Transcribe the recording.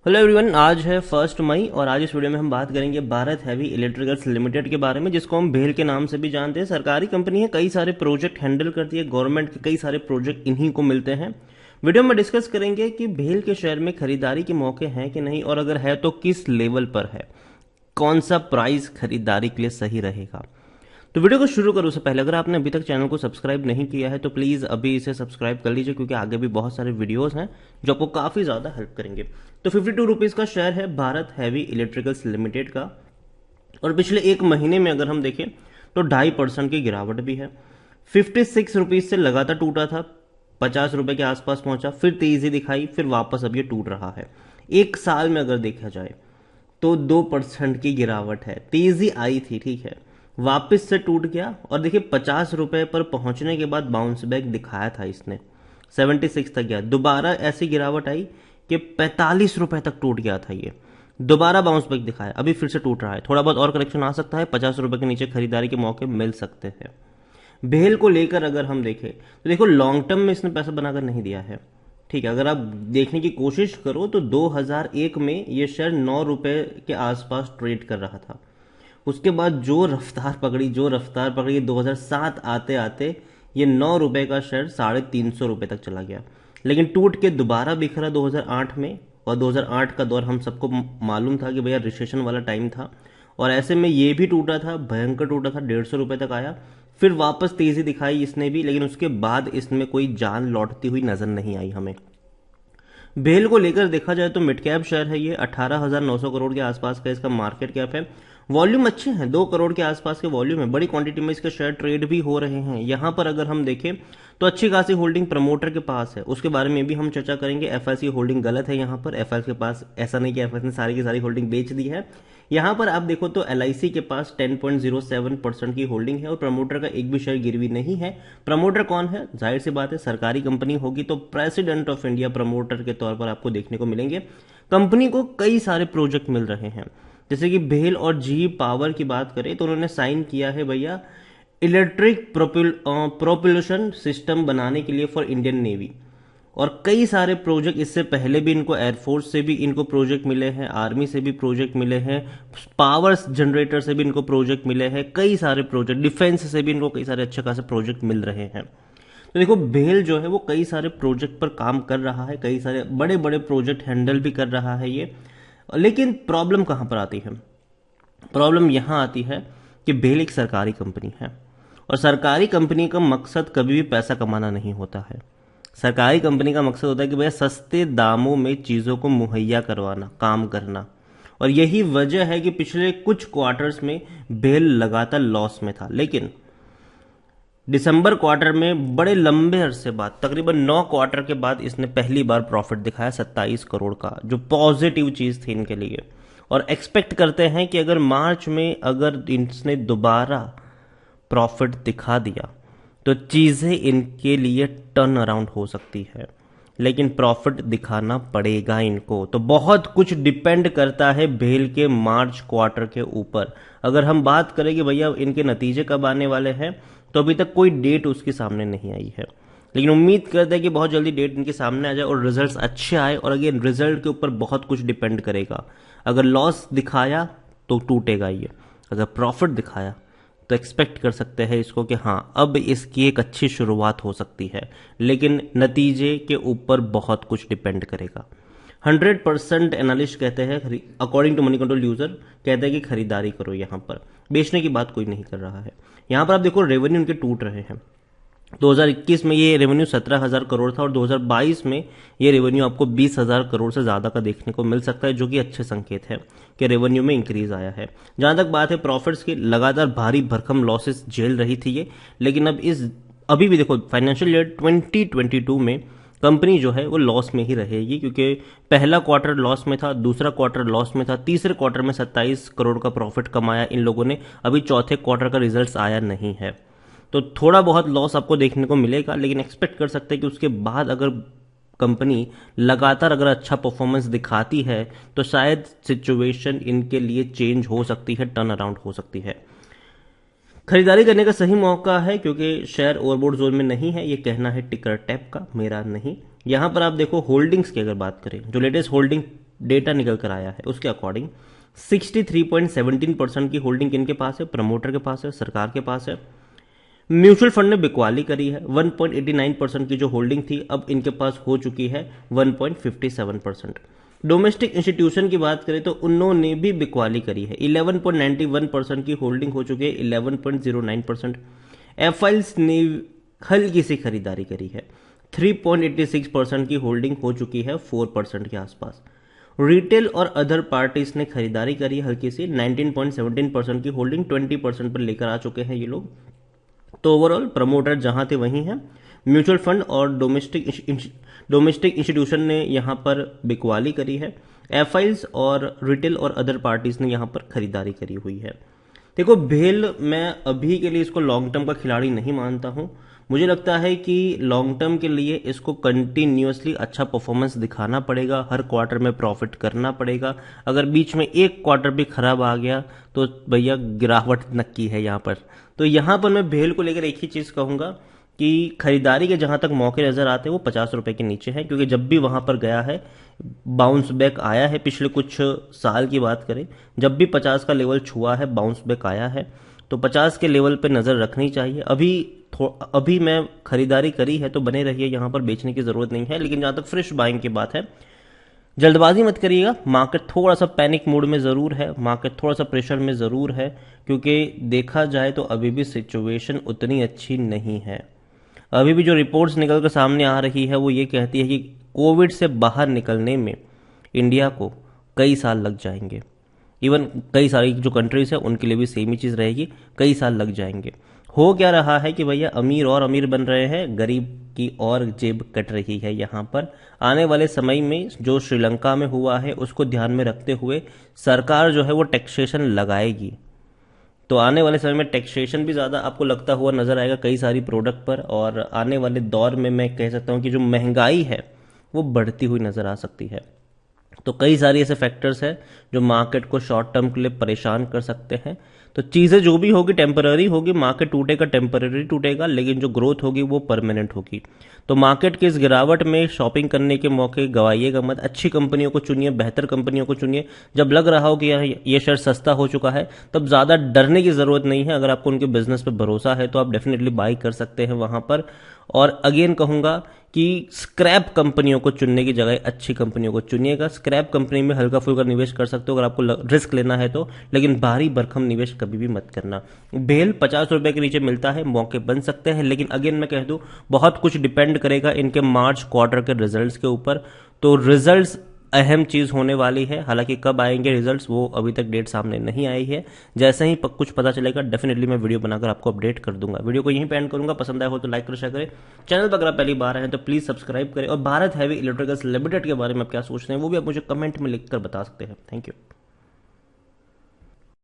Hello everyone, आज है 1 मई और आज इस वीडियो में हम बात करेंगे भारत हैवी इलेक्ट्रिकल्स लिमिटेड के बारे में, जिसको हम भेल के नाम से भी जानते हैं। सरकारी कंपनी है, कई सारे प्रोजेक्ट हैंडल करती है, गवर्नमेंट के कई सारे प्रोजेक्ट इन्हीं को मिलते हैं। वीडियो में डिस्कस करेंगे कि भेल के शेयर में खरीदारी के मौके हैं कि नहीं, और अगर है तो किस लेवल पर है, कौन सा प्राइस खरीदारी के लिए सही रहेगा। तो वीडियो को शुरू करूँ उससे पहले अगर आपने अभी तक चैनल को सब्सक्राइब नहीं किया है तो प्लीज़ अभी इसे सब्सक्राइब कर लीजिए, क्योंकि आगे भी बहुत सारे वीडियोस हैं जो आपको काफ़ी ज़्यादा हेल्प करेंगे। तो 52 रुपीज़ का शेयर है भारत हैवी इलेक्ट्रिकल्स लिमिटेड का, और पिछले एक महीने में अगर हम देखें तो 2.5% की गिरावट भी है। 56 रुपीज़ से लगातार टूटा था, 50 रुपये के आसपास पहुंचा, फिर तेज़ी दिखाई, फिर वापस अब ये टूट रहा है। एक साल में अगर देखा जाए तो 2% की गिरावट है। तेज़ी आई थी, ठीक है, वापस से टूट गया, और देखिए 50 रुपए पर पहुंचने के बाद बाउंस बैक दिखाया था इसने, 76 तक गया, दोबारा ऐसी गिरावट आई कि 45 रुपए तक टूट गया था ये, दोबारा बाउंस बैक दिखाया, अभी फिर से टूट रहा है। थोड़ा बहुत और करेक्शन आ सकता है, 50 रुपए के नीचे खरीदारी के मौके मिल सकते हैं। भेल को लेकर अगर हम देखें तो देखो लॉन्ग टर्म में इसने पैसा बनाकर नहीं दिया है, ठीक है। अगर आप देखने की कोशिश करो तो 2001 में ये शेयर 9 रुपए के आसपास ट्रेड कर रहा था। उसके बाद जो रफ्तार पकड़ी 2007 आते आते ये 9 रुपए का शेयर 350 रुपए तक चला गया, लेकिन टूट के दोबारा बिखरा 2008 में। और 2008 का दौर हम सबको मालूम था कि भैया रिसेशन वाला टाइम था, और ऐसे में ये भी टूटा था, भयंकर टूटा था, 150 रुपए तक आया, फिर वापस तेजी दिखाई इसने भी, लेकिन उसके बाद इसमें कोई जान लौटती हुई नजर नहीं आई हमें। भेल को लेकर देखा जाए तो मिड कैप शेयर है ये, 18,900 करोड़ के आसपास का इसका मार्केट कैप है। वॉल्यूम अच्छे हैं, 2 करोड़ के आसपास के वॉल्यूम है, बड़ी क्वांटिटी में इसके शेयर ट्रेड भी हो रहे हैं। यहां पर अगर हम देखें तो अच्छी खासी होल्डिंग प्रमोटर के पास है, उसके बारे में भी हम चर्चा करेंगे। एफएस की होल्डिंग गलत है यहाँ पर, एफएस के पास ऐसा नहीं कि एफएस ने सारी की सारी होल्डिंग बेच दी है। यहां पर आप देखो तो एलआईसी के पास 10.07% की होल्डिंग है, और प्रमोटर का एक भी शेयर गिरवी नहीं है। प्रमोटर कौन है, जाहिर सी बात है सरकारी कंपनी होगी तो प्रेसिडेंट ऑफ इंडिया प्रमोटर के तौर पर आपको देखने को मिलेंगे। कंपनी को कई सारे प्रोजेक्ट मिल रहे हैं, जैसे कि भेल और जी पावर की बात करें तो उन्होंने साइन किया है भैया इलेक्ट्रिक प्रोपल्शन सिस्टम बनाने के लिए फॉर इंडियन नेवी, और कई सारे प्रोजेक्ट इससे पहले भी इनको एयरफोर्स से भी इनको प्रोजेक्ट मिले हैं, आर्मी से भी प्रोजेक्ट मिले हैं, पावर जनरेटर से भी इनको प्रोजेक्ट मिले हैं, कई सारे प्रोजेक्ट डिफेंस से भी इनको कई सारे अच्छे खासे प्रोजेक्ट मिल रहे हैं। तो देखो भेल जो है वो कई सारे प्रोजेक्ट पर काम कर रहा है, कई सारे बड़े बड़े प्रोजेक्ट हैंडल भी कर रहा है ये। लेकिन प्रॉब्लम कहां पर आती है, प्रॉब्लम यहां आती है कि भेल एक सरकारी कंपनी है, और सरकारी कंपनी का मकसद कभी भी पैसा कमाना नहीं होता है। सरकारी कंपनी का मकसद होता है कि भैया सस्ते दामों में चीज़ों को मुहैया करवाना, काम करना, और यही वजह है कि पिछले कुछ क्वार्टर्स में भेल लगातार लॉस में था, लेकिन दिसंबर क्वार्टर में बड़े लंबे अरसे बाद, तकरीबन 9 क्वार्टर के बाद इसने पहली बार प्रॉफिट दिखाया 27 करोड़ का, जो पॉजिटिव चीज़ थी इनके लिए। और एक्सपेक्ट करते हैं कि अगर मार्च में अगर इसने दोबारा प्रॉफिट दिखा दिया तो चीज़ें इनके लिए टर्न अराउंड हो सकती है, लेकिन प्रॉफिट दिखाना पड़ेगा इनको। तो बहुत कुछ डिपेंड करता है भेल के मार्च क्वार्टर के ऊपर। अगर हम बात करें कि भैया इनके नतीजे कब आने वाले हैं, तो अभी तक कोई डेट उसके सामने नहीं आई है, लेकिन उम्मीद करते हैं कि बहुत जल्दी डेट इनके सामने आ जाए और रिजल्ट्स अच्छे आए। और अगेन रिजल्ट के ऊपर बहुत कुछ डिपेंड करेगा। अगर लॉस दिखाया तो टूटेगा ये, अगर प्रॉफिट दिखाया तो एक्सपेक्ट कर सकते हैं इसको कि हाँ अब इसकी एक अच्छी शुरुआत हो सकती है, लेकिन नतीजे के ऊपर बहुत कुछ डिपेंड करेगा। 100% एनालिस्ट कहते हैं, according to Moneycontrol user कहते हैं कि खरीदारी करो, यहां पर बेचने की बात कोई नहीं कर रहा है। यहां पर आप देखो रेवेन्यू उनके टूट रहे हैं। 2021 में ये रेवेन्यू 17,000 करोड़ था, और 2022 में ये रेवेन्यू आपको 20,000 करोड़ से ज्यादा का देखने को मिल सकता है, जो कि अच्छे संकेत है कि रेवेन्यू में इंक्रीज आया है। जहां तक बात है प्रॉफिट्स की, लगातार भारी भरकम लॉसेस झेल रही थी ये, लेकिन अब अभी भी देखो फाइनेंशियल ईयर 2022 में कंपनी जो है वो लॉस में ही रहेगी, क्योंकि पहला क्वार्टर लॉस में था, दूसरा क्वार्टर लॉस में था, तीसरे क्वार्टर में 27 करोड़ का प्रॉफिट कमाया इन लोगों ने, अभी चौथे क्वार्टर का रिजल्ट आया नहीं है। तो थोड़ा बहुत लॉस आपको देखने को मिलेगा, लेकिन एक्सपेक्ट कर सकते हैं कि उसके बाद अगर कंपनी लगातार अगर अच्छा परफॉर्मेंस दिखाती है तो शायद सिचुएशन इनके लिए चेंज हो सकती है, टर्न अराउंड हो सकती है। खरीदारी करने का सही मौका है, क्योंकि शेयर ओवरबोर्ड जोन में नहीं है, ये कहना है टिकर टैप का, मेरा नहीं। यहां पर आप देखो होल्डिंग्स की अगर बात करें, जो लेटेस्ट होल्डिंग डेटा निकल कर आया है उसके अकॉर्डिंग 63.17% की होल्डिंग किनके पास है, प्रमोटर के पास है, सरकार के पास है। म्यूचुअल फंड ने बिकवाली करी है, 1.89% की जो होल्डिंग थी अब इनके पास हो चुकी है 1.57%। डोमेस्टिक इंस्टीट्यूशन की बात करें तो उन्होंने भी बिकवाली करी है, 11.91% की होल्डिंग हो चुकी है 11.09%। एफआईएल्स ने हल्की सी खरीदारी करी है, 3.86% की होल्डिंग हो चुकी है 4% के आसपास। रिटेल और अदर पार्टीज ने खरीदारी करी हल्की सी, 19.17% की होल्डिंग 20% पर लेकर आ चुके हैं ये लोग। तो ओवरऑल प्रमोटर जहां थे वहीं हैं, म्यूचुअल फंड और डोमेस्टिक इंस्टीट्यूशन ने यहां पर बिकवाली करी है, एफआईएल्स और रिटेल और अदर पार्टीज ने यहां पर खरीदारी करी हुई है। देखो भेल, मैं अभी के लिए इसको लॉन्ग टर्म का खिलाड़ी नहीं मानता हूं। मुझे लगता है कि लॉन्ग टर्म के लिए इसको कंटिन्यूअसली अच्छा परफॉर्मेंस दिखाना पड़ेगा, हर क्वार्टर में प्रॉफिट करना पड़ेगा। अगर बीच में एक क्वार्टर भी खराब आ गया तो भैया गिरावट नक्की है यहाँ पर। तो यहाँ पर मैं भेल को लेकर एक ही चीज़ कहूँगा कि खरीदारी के जहाँ तक मौके नज़र आते हैं वो 50 रुपए के नीचे है, क्योंकि जब भी वहाँ पर गया है बाउंस बैक आया है। पिछले कुछ साल की बात करें, जब भी 50 का लेवल छुआ है बाउंस बैक आया है, तो 50 के लेवल पे नज़र रखनी चाहिए। अभी मैं खरीदारी करी है तो बने रहिए, यहाँ पर बेचने की ज़रूरत नहीं है। लेकिन जहाँ तक फ्रेश बाइंग की बात है, जल्दबाजी मत करिएगा। मार्केट थोड़ा सा पैनिक मूड में ज़रूर है, मार्केट थोड़ा सा प्रेशर में ज़रूर है, क्योंकि देखा जाए तो अभी भी सिचुएशन उतनी अच्छी नहीं है। अभी भी जो रिपोर्ट्स निकल कर सामने आ रही है वो ये कहती है कि कोविड से बाहर निकलने में इंडिया को कई साल लग जाएंगे। इवन कई सारी जो कंट्रीज है उनके लिए भी सेम ही चीज़ रहेगी, कई साल लग जाएंगे। हो क्या रहा है कि भैया अमीर और अमीर बन रहे हैं, गरीब की और जेब कट रही है। यहाँ पर आने वाले समय में जो श्रीलंका में हुआ है उसको ध्यान में रखते हुए सरकार जो है वो टैक्सेशन लगाएगी। तो आने वाले समय में टैक्सेशन भी ज़्यादा आपको लगता हुआ नजर आएगा कई सारी प्रोडक्ट पर, और आने वाले दौर में मैं कह सकता हूँ कि जो महंगाई है वो बढ़ती हुई नजर आ सकती है। तो कई सारी ऐसे फैक्टर्स हैं जो मार्केट को शॉर्ट टर्म के लिए परेशान कर सकते हैं। तो चीज़ें जो भी होगी टेम्पररी होगी, मार्केट टूटेगा टेम्पररी टूटेगा, लेकिन जो ग्रोथ होगी वो परमानेंट होगी। तो मार्केट की इस गिरावट में शॉपिंग करने के मौके गवाइएगा मत, अच्छी कंपनियों को चुनिए, बेहतर कंपनियों को चुनिए। जब लग रहा हो कि ये शेयर सस्ता हो चुका है तब ज़्यादा डरने की ज़रूरत नहीं है। अगर आपको उनके बिजनेस पर भरोसा है तो आप डेफिनेटली बाई कर सकते हैं वहाँ पर। और अगेन कहूँगा कि स्क्रैप कंपनियों को चुनने की जगह अच्छी कंपनियों को चुनिएगा। स्क्रैप कंपनी में हल्का फुल्का निवेश कर सकते हो अगर आपको रिस्क लेना है तो, लेकिन भारी भरकम निवेश कभी भी मत करना। भेल 50 रुपए के नीचे मिलता है, मौके बन सकते हैं, लेकिन अगेन मैं कह दूं बहुत कुछ डिपेंड करेगा इनके मार्च क्वार्टर के रिजल्ट्स के ऊपर। तो रिजल्ट्स अहम चीज होने वाली है। हालांकि कब आएंगे रिजल्ट्स वो अभी तक डेट सामने नहीं आई है। जैसे ही कुछ पता चलेगा डेफिनेटली मैं वीडियो बनाकर आपको अपडेट कर दूंगा। वीडियो को यहीं पे एंड करूंगा। पसंद आया हो तो लाइक करें, शेयर करें। चैनल पर अगर आप पहली बार आए हैं तो प्लीज सब्सक्राइब करें। और भारत हैवी इलेक्ट्रिकल्स लिमिटेड के बारे में आप क्या सोचते हैं वो भी आप मुझे कमेंट में लिखकर बता सकते हैं। Thank you.